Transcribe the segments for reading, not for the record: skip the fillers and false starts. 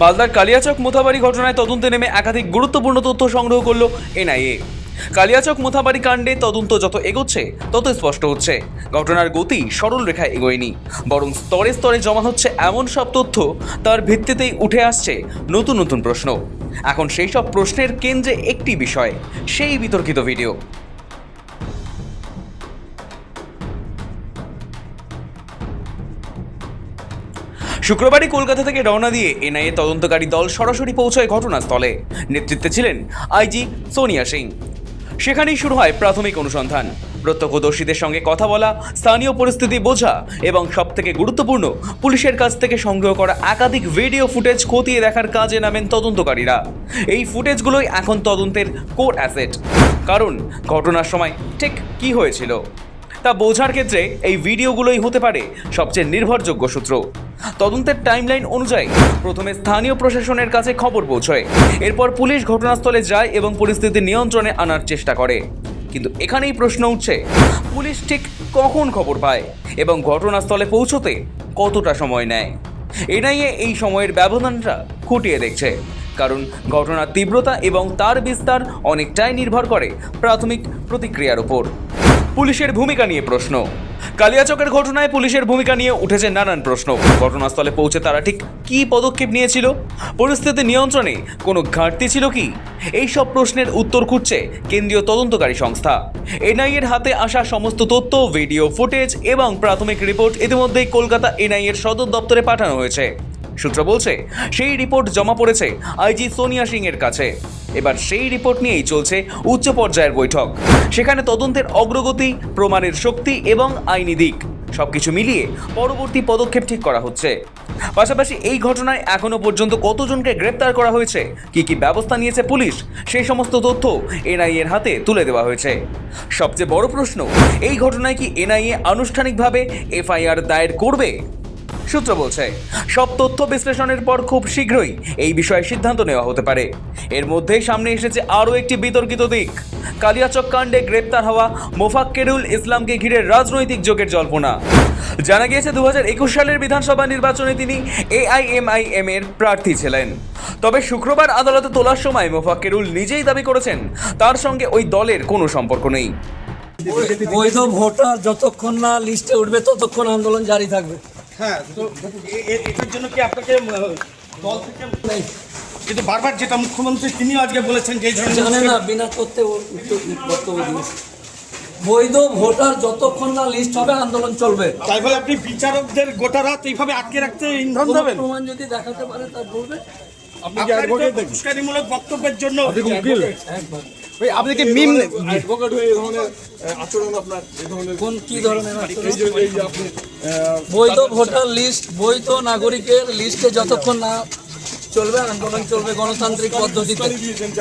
মালদার কালিয়াচক মোথাবাড়ি ঘটনায় তদন্তে নেমে একাধিক গুরুত্বপূর্ণ তথ্য সংগ্রহ করল এনআইএ। কালিয়াচক মোথাবাড়ি কাণ্ডে তদন্ত যত এগোচ্ছে তত স্পষ্ট হচ্ছে ঘটনার গতি সরল রেখায় এগোয়নি, বরং স্তরে স্তরে জমা হচ্ছে এমন সব তথ্য তার ভিত্তিতেই উঠে আসছে নতুন নতুন প্রশ্ন। এখন সেই সব প্রশ্নের কেন্দ্রে একটি বিষয়, সেই বিতর্কিত ভিডিও। শুক্রবারই কলকাতা থেকে রওনা দিয়ে এনআইএ তদন্তকারী দল সরাসরি পৌঁছায় ঘটনাস্থলে। নেতৃত্বে ছিলেন আইজি সোনিয়া সিং। সেখানেই শুরু হয় প্রাথমিক অনুসন্ধান, প্রত্যক্ষদর্শীদের সঙ্গে কথা বলা, স্থানীয় পরিস্থিতি বোঝা এবং সবথেকে গুরুত্বপূর্ণ পুলিশের কাছ থেকে সংগ্রহ করা একাধিক ভিডিও ফুটেজ খতিয়ে দেখার কাজে নামেন তদন্তকারীরা। এই ফুটেজগুলোই এখন তদন্তের কোর অ্যাসেট, কারণ ঘটনার সময় ঠিক কী হয়েছিল তা বোঝার ক্ষেত্রে এই ভিডিওগুলোই হতে পারে সবচেয়ে নির্ভরযোগ্য সূত্র। তদন্তের টাইমলাইন অনুযায়ী প্রথমে স্থানীয় প্রশাসনের কাছে খবর পৌঁছয়, এরপর পুলিশ ঘটনাস্থলে যায় এবং পরিস্থিতি নিয়ন্ত্রণে আনার চেষ্টা করে। কিন্তু এখানেই প্রশ্ন উঠছে, পুলিশ ঠিক কখন খবর পায় এবং ঘটনাস্থলে পৌঁছতে কতটা সময় নেয়? এনআইএ এই সময়ের ব্যবধানটা খুঁটিয়ে দেখছে, কারণ ঘটনার তীব্রতা এবং তার বিস্তার অনেকটাই নির্ভর করে প্রাথমিক প্রতিক্রিয়ার উপর। পুলিশের ভূমিকা নিয়ে প্রশ্ন। কালিয়াচকের ঘটনায় পুলিশের ভূমিকা নিয়ে উঠেছে নানান প্রশ্ন। ঘটনাস্থলে পৌঁছে তারা ঠিক কী পদক্ষেপ নিয়েছিল? পরিস্থিতি নিয়ন্ত্রণে কোনো ঘাটতি ছিল কি? এই সব প্রশ্নের উত্তর খুঁজছে কেন্দ্রীয় তদন্তকারী সংস্থা। এনআইএর হাতে আসা সমস্ত তথ্য, ভিডিও ফুটেজ এবং প্রাথমিক রিপোর্ট ইতিমধ্যেই কলকাতা এনআইএর সদর দপ্তরে পাঠানো হয়েছে। সূত্র বলছে, সেই রিপোর্ট জমা পড়েছে আইজি সোনিয়া সিং এর কাছে। এবার সেই রিপোর্ট নিয়েই চলছে উচ্চ পর্যায়ের বৈঠক। সেখানে তদন্তের অগ্রগতি, প্রমাণের শক্তি এবং আইনি দিক সবকিছু মিলিয়ে পরবর্তী পদক্ষেপ ঠিক করা হচ্ছে। পাশাপাশি এই ঘটনায় এখনো পর্যন্ত কতজনকে গ্রেপ্তার করা হয়েছে, কি কি ব্যবস্থা নিয়েছে পুলিশ, সেই সমস্ত তথ্য এনআইএ এর হাতে তুলে দেওয়া হয়েছে। সবচেয়ে বড় প্রশ্ন, এই ঘটনায় কি এনআইএ আনুষ্ঠানিকভাবে এফআইআর দায়ের করবে? সূত্র বলছে, সব তথ্য বিশ্লেষণের পর খুব শীঘ্রই এই বিষয়ে সিদ্ধান্ত নেওয়া হতে পারে। এর মধ্যেই সামনে এসেছে আরও একটি বিতর্কিত দিক, কালিয়াচক কাণ্ডে গ্রেপ্তার হওয়া মোফাক্কেরুল ইসলামকে ঘিরে রাজনৈতিক যোগের জল্পনা। জানা গিয়েছে 2021 সালের বিধানসভা নির্বাচনে তিনি এআইএমআইএম এর প্রার্থী ছিলেন। তবে শুক্রবার আদালতে তোলার সময় মোফাক্কেরুল নিজেই দাবি করেছেন তার সঙ্গে ওই দলের কোনো সম্পর্ক নেই। বৈধ ভোটার যতক্ষণ না লিস্টে উঠবে ততক্ষণ আন্দোলন জারি থাকবে। হ্যাঁ, তো এটার জন্য কি আপনাকে দল থেকে কিন্তু বারবার যেটা মুখ্যমন্ত্রী তিনিও আজকে বলেছেন যে জানে না, বিনা করতে বক্তব্য দিয়েছে। বৈধ ভোটার যতক্ষণ না লিস্ট হবে আন্দোলন চলবে। তাই বলে আপনি বিচারকদের গোটা রাত এইভাবে আটকে রাখতে ইন্ধন দেবেন? প্রমাণ যদি দেখাতে পারে তা বলবে। আপনি কি অ্যাডভোকেট দেখেন? উস্কানিমূলক বক্তব্যের জন্য একবার ভাই আপনি কি মিম অ্যাডভোকেট হয়ে এই ধরনের আচরণ আপনার এই ধরনের কোন কি ধরনের আচরণ? এই যে আপনি বৈধ ভোটার লিস্ট, বৈধ নাগরিকের লিস্টে যতক্ষণ না চলবে আন্দোলন চলবে গণতান্ত্রিক পদ্ধতিতে।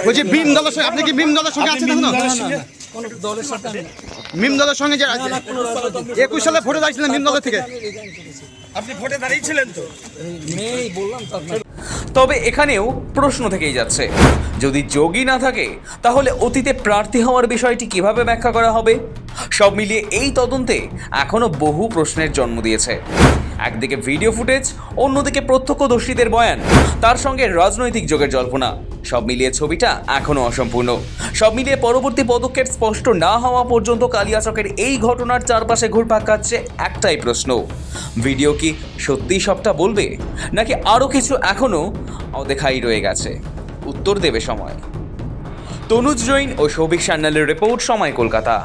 বলছি মিম দলের সঙ্গে আপনি কি মিম দলের সঙ্গে আছেন এখনো? কোন দলের সাথে আমি- মিম দলের সঙ্গে যে না, না, কোনো রাজনৈতিক- 21 সালে ভোটে দাঁড়িয়েছিলেন মিম দলের থেকে? আমি resign করেছি। আপনি ভোটে দাঁড়িয়েছিলেন তো? নেই বললাম তো আপনার। তবে এখানেও প্রশ্ন থেকেই যাচ্ছে, যদি যোগী না থাকে তাহলে অতীতে প্রার্থী হওয়ার বিষয়টি কিভাবে ব্যাখ্যা করা হবে? সব মিলিয়ে এই তদন্তে এখনো বহু প্রশ্নের জন্ম দিয়েছে। একদিকে ভিডিও ফুটেজ, অন্যদিকে প্রত্যক্ষদর্শীদের বয়ান, তার সঙ্গে রাজনৈতিক যোগের জল্পনা। সব মিলিয়ে ছবিটা এখনো অসম্পূর্ণ। সব মিলিয়ে পরবর্তী পদক্ষেপ স্পষ্ট না হওয়া পর্যন্ত কালিয়াচকের এই ঘটনার চারপাশে ঘুরপাক খাচ্ছে একটাই প্রশ্ন, ভিডিও কি সত্যিই সবটা বলবে, নাকি আরও কিছু এখনো অদেখাই রয়ে গেছে? উত্তর দেবে সময়। তনুজ জৈন ও সৌভিক সান্যালের রিপোর্ট, সময় কলকাতা।